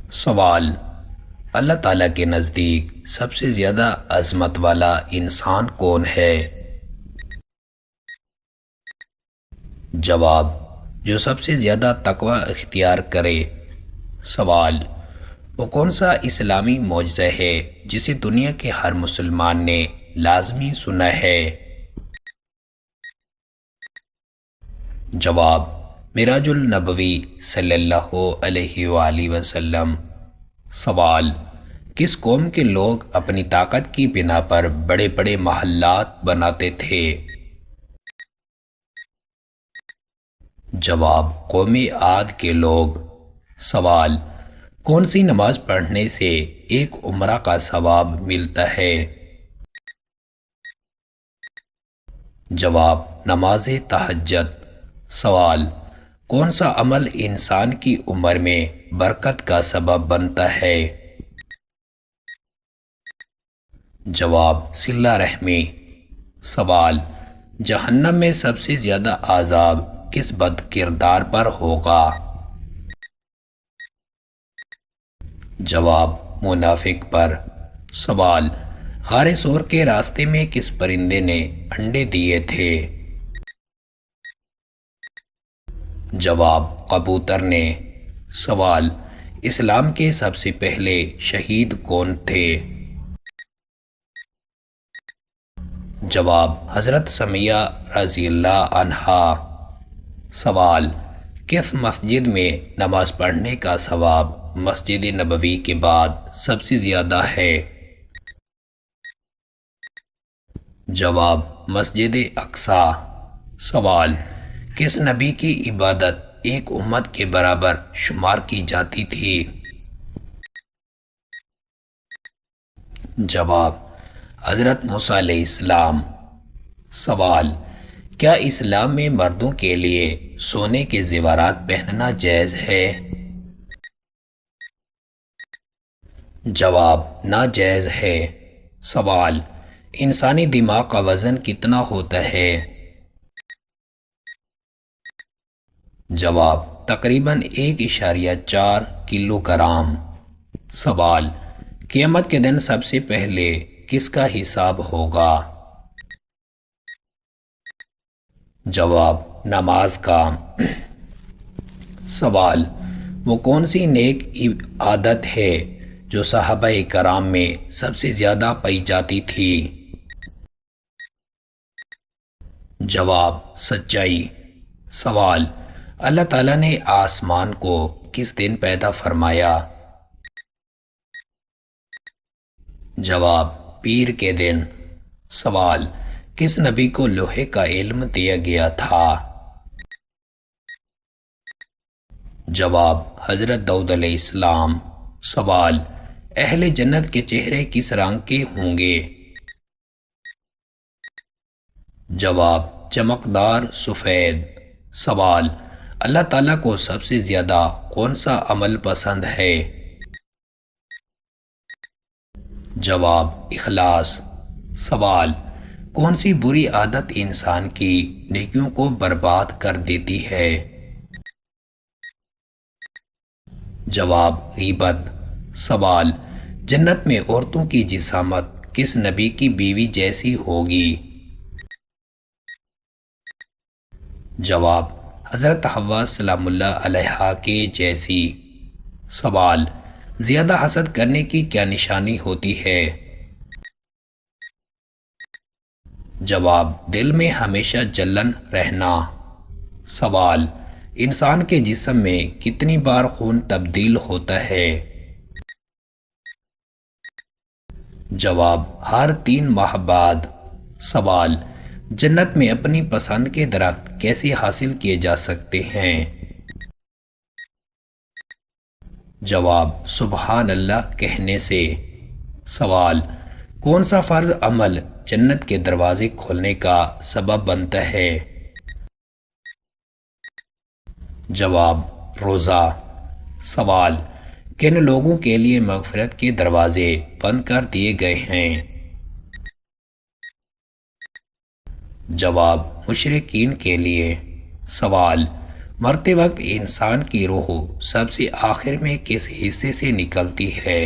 سوال: اللہ تعالیٰ کے نزدیک سب سے زیادہ عظمت والا انسان کون ہے؟ جواب: جو سب سے زیادہ تقوی اختیار کرے۔ سوال: وہ کون سا اسلامی معجزہ ہے جسے دنیا کے ہر مسلمان نے لازمی سنا ہے؟ جواب: معراج النبوی صلی اللہ علیہ وآلہ وسلم۔ سوال: کس قوم کے لوگ اپنی طاقت کی بنا پر بڑے بڑے محلات بناتے تھے؟ جواب: قوم عاد کے لوگ۔ سوال: کون سی نماز پڑھنے سے ایک عمرہ کا ثواب ملتا ہے؟ جواب: نماز تہجد۔ سوال: کون سا عمل انسان کی عمر میں برکت کا سبب بنتا ہے؟ جواب: صلہ رحمی۔ سوال: جہنم میں سب سے زیادہ عذاب کس بد کردار پر ہوگا؟ جواب: منافق پر۔ سوال: غار ثور کے راستے میں کس پرندے نے انڈے دیے تھے؟ جواب: کبوتر نے۔ سوال: اسلام کے سب سے پہلے شہید کون تھے؟ جواب: حضرت سمیہ رضی اللہ عنہا۔ سوال: کس مسجد میں نماز پڑھنے کا ثواب مسجد نبوی کے بعد سب سے زیادہ ہے؟ جواب: مسجد اقصی۔ سوال: کس نبی کی عبادت ایک امت کے برابر شمار کی جاتی تھی؟ جواب: حضرت موسیٰ علیہ السلام۔ سوال: کیا اسلام میں مردوں کے لیے سونے کے زیورات پہننا جائز ہے؟ جواب: ناجائز ہے۔ سوال: انسانی دماغ کا وزن کتنا ہوتا ہے؟ جواب: تقریباً 1.4 کلو گرام۔ سوال: قیامت کے دن سب سے پہلے کس کا حساب ہوگا؟ جواب: نماز کا۔ سوال: وہ کون سی نیک عادت ہے جو صحابہ کرام میں سب سے زیادہ پائی جاتی تھی؟ جواب: سچائی۔ سوال: اللہ تعالیٰ نے آسمان کو کس دن پیدا فرمایا؟ جواب: پیر کے دن۔ سوال: کس نبی کو لوحے کا علم دیا گیا تھا؟ جواب: حضرت داؤد علیہ السلام۔ سوال: اہل جنت کے چہرے کس رنگ کے ہوں گے؟ جواب: چمکدار سفید۔ سوال: اللہ تعالیٰ کو سب سے زیادہ کون سا عمل پسند ہے؟ جواب: اخلاص۔ سوال: کون سی بری عادت انسان کی نیکیوں کو برباد کر دیتی ہے؟ جواب: غیبت۔ سوال: جنت میں عورتوں کی جسامت کس نبی کی بیوی جیسی ہوگی؟ جواب: حضرت حوا سلام اللہ علیہا کے جیسی۔ سوال: زیادہ حسد کرنے کی کیا نشانی ہوتی ہے؟ جواب: دل میں ہمیشہ جلن رہنا۔ سوال: انسان کے جسم میں کتنی بار خون تبدیل ہوتا ہے؟ جواب: ہر 3 ماہ بعد۔ سوال: جنت میں اپنی پسند کے درخت کیسے حاصل کیے جا سکتے ہیں؟ جواب: سبحان اللہ کہنے سے۔ سوال: کون سا فرض عمل جنت کے دروازے کھولنے کا سبب بنتا ہے؟ جواب: روزہ۔ سوال: کن لوگوں کے لیے مغفرت کے دروازے بند کر دیے گئے ہیں؟ جواب: مشرکین کے لیے۔ سوال: مرتے وقت انسان کی روح سب سے آخر میں کس حصے سے نکلتی ہے؟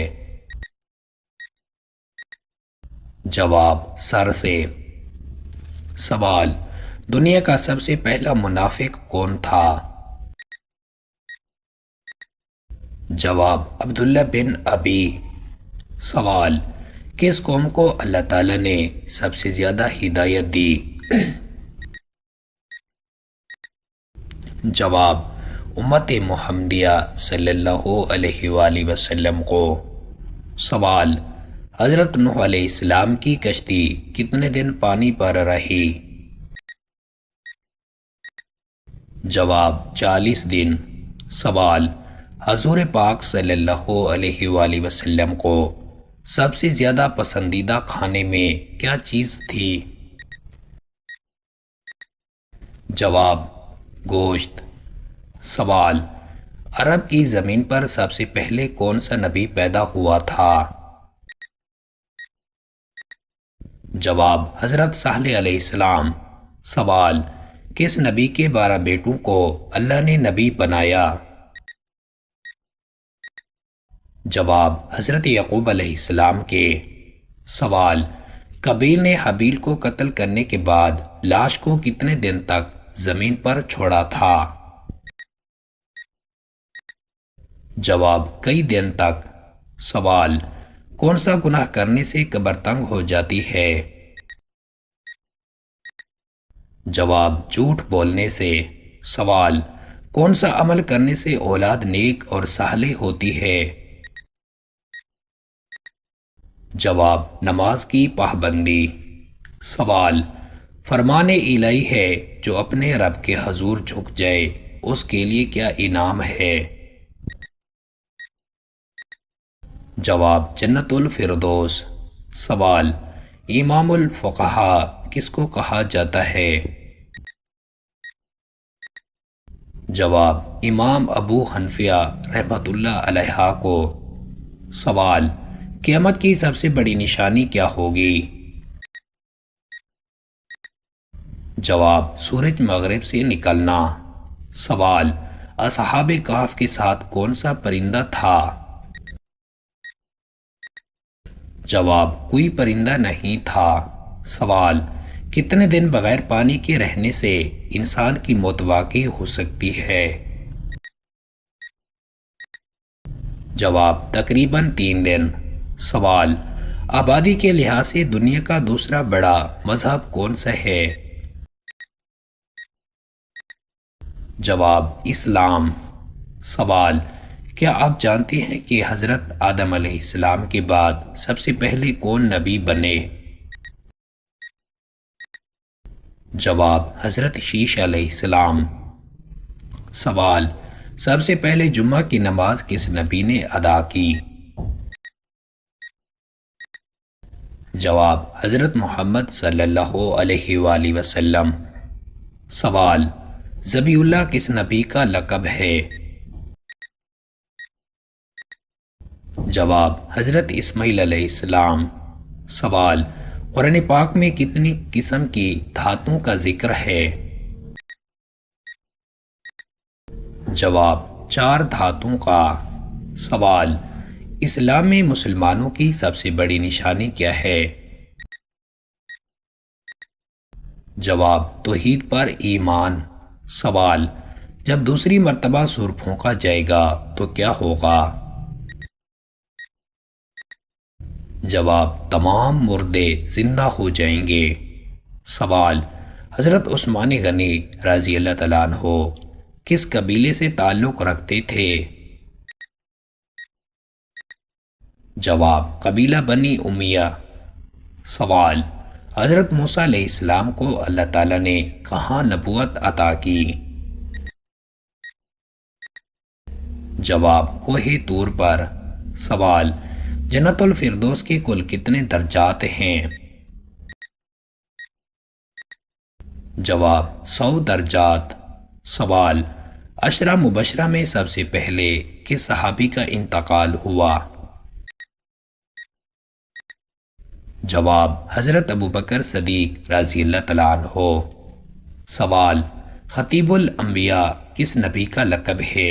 جواب سر سے۔ سوال، دنیا کا سب سے پہلا منافق کون تھا؟ جواب عبداللہ بن ابی۔ سوال، کس قوم کو اللہ تعالیٰ نے سب سے زیادہ ہدایت دی؟ جواب امت محمدیہ صلی اللہ علیہ وآلہ وسلم کو۔ سوال، حضرت نوح علیہ السلام کی کشتی کتنے دن پانی پر رہی؟ جواب 40 دن۔ سوال، حضور پاک صلی اللہ علیہ وآلہ وسلم کو سب سے زیادہ پسندیدہ کھانے میں کیا چیز تھی؟ جواب گوشت۔ سوال، عرب کی زمین پر سب سے پہلے کون سا نبی پیدا ہوا تھا؟ جواب حضرت صالح علیہ السلام۔ سوال، کس نبی کے 12 بیٹوں کو اللہ نے نبی بنایا؟ جواب حضرت یعقوب علیہ السلام کے۔ سوال، قابیل نے حابیل کو قتل کرنے کے بعد لاش کو کتنے دن تک زمین پر چھوڑا تھا؟ جواب کئی دن تک۔ سوال، کون سا گناہ کرنے سے قبر تنگ ہو جاتی ہے؟ جواب جھوٹ بولنے سے۔ سوال، کون سا عمل کرنے سے اولاد نیک اور صالح ہوتی ہے؟ جواب نماز کی پابندی۔ سوال، فرمان الہی ہے جو اپنے رب کے حضور جھک جائے اس کے لیے کیا انعام ہے؟ جواب جنت الفردوس۔ سوال، امام الفقہا کس کو کہا جاتا ہے؟ جواب امام ابو حنیفہ رحمۃ اللہ علیہ کو۔ سوال، قیامت کی سب سے بڑی نشانی کیا ہوگی؟ جواب سورج مغرب سے نکلنا۔ سوال، اصحاب کہف کے ساتھ کون سا پرندہ تھا؟ جواب کوئی پرندہ نہیں تھا۔ سوال، کتنے دن بغیر پانی کے رہنے سے انسان کی موت واقع ہو سکتی ہے؟ جواب تقریباً 3 دن۔ سوال، آبادی کے لحاظ سے دنیا کا دوسرا بڑا مذہب کون سا ہے؟ جواب اسلام۔ سوال، کیا آپ جانتے ہیں کہ حضرت آدم علیہ السلام کے بعد سب سے پہلے کون نبی بنے؟ جواب حضرت شیش علیہ السلام۔ سوال، سب سے پہلے جمعہ کی نماز کس نبی نے ادا کی؟ جواب حضرت محمد صلی اللہ علیہ وآلہ وسلم۔ سوال، ذبیح اللہ کس نبی کا لقب ہے؟ جواب حضرت اسماعیل علیہ السلام۔ سوال، قرآن پاک میں کتنی قسم کی دھاتوں کا ذکر ہے؟ جواب 4 دھاتوں کا۔ سوال، اسلام میں مسلمانوں کی سب سے بڑی نشانی کیا ہے؟ جواب توحید پر ایمان۔ سوال، جب دوسری مرتبہ سور پھونکا جائے گا تو کیا ہوگا؟ جواب تمام مردے زندہ ہو جائیں گے۔ سوال، حضرت عثمان غنی رضی اللہ تعالیٰ عنہ کس قبیلے سے تعلق رکھتے تھے؟ جواب قبیلہ بنی امیہ۔ سوال، حضرت موسیٰ علیہ السلام کو اللہ تعالیٰ نے کہاں نبوت عطا کی؟ جواب کوہ طور پر۔ سوال، جنت الفردوس کے کل کتنے درجات ہیں؟ جواب 100 درجات۔ سوال، عشرہ مبشرہ میں سب سے پہلے کس صحابی کا انتقال ہوا؟ جواب حضرت ابوبکر صدیق رضی اللہ تعالیٰ عنہ۔ سوال، خطیب الانبیاء کس نبی کا لقب ہے؟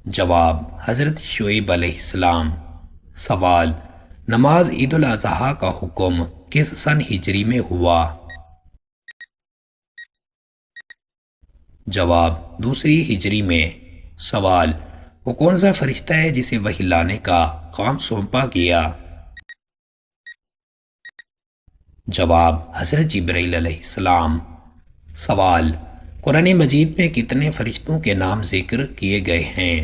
جواب حضرت شعیب علیہ السلام۔ سوال نماز عید الاضحیٰ کا حکم کس سن ہجری میں ہوا؟ جواب دوسری ہجری میں۔ سوال وہ کون سا فرشتہ ہے جسے وحی لانے کا کام سونپا گیا؟ جواب حضرت جبرائیل علیہ السلام۔ سوال قرآن مجید میں کتنے فرشتوں کے نام ذکر کیے گئے ہیں؟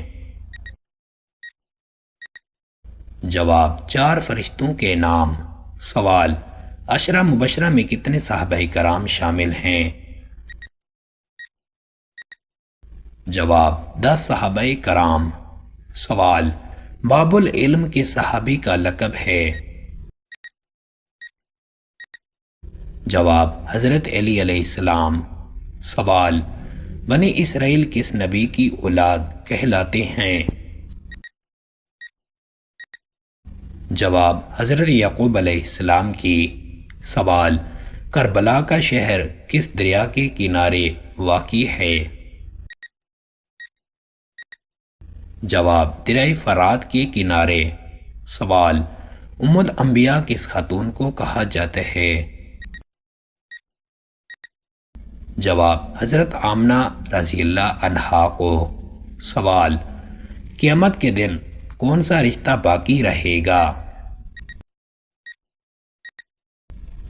جواب 4 فرشتوں کے نام۔ سوال عشرہ مبشرہ میں کتنے صحابہ کرام شامل ہیں؟ جواب 10 صحابہ کرام۔ سوال باب العلم کے صحابی کا لقب ہے؟ جواب حضرت علی علیہ السلام۔ سوال بنی اسرائیل کس نبی کی اولاد کہلاتے ہیں؟ جواب حضرت یعقوب علیہ السلام کی۔ سوال کربلا کا شہر کس دریا کے کنارے واقع ہے؟ جواب دریائے فرات کے کنارے۔ سوال ام الانبیاء کس خاتون کو کہا جاتا ہے؟ جواب حضرت آمنہ رضی اللہ عنہا کو۔ سوال قیامت کے دن کون سا رشتہ باقی رہے گا؟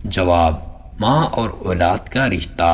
جواب ماں اور اولاد کا رشتہ۔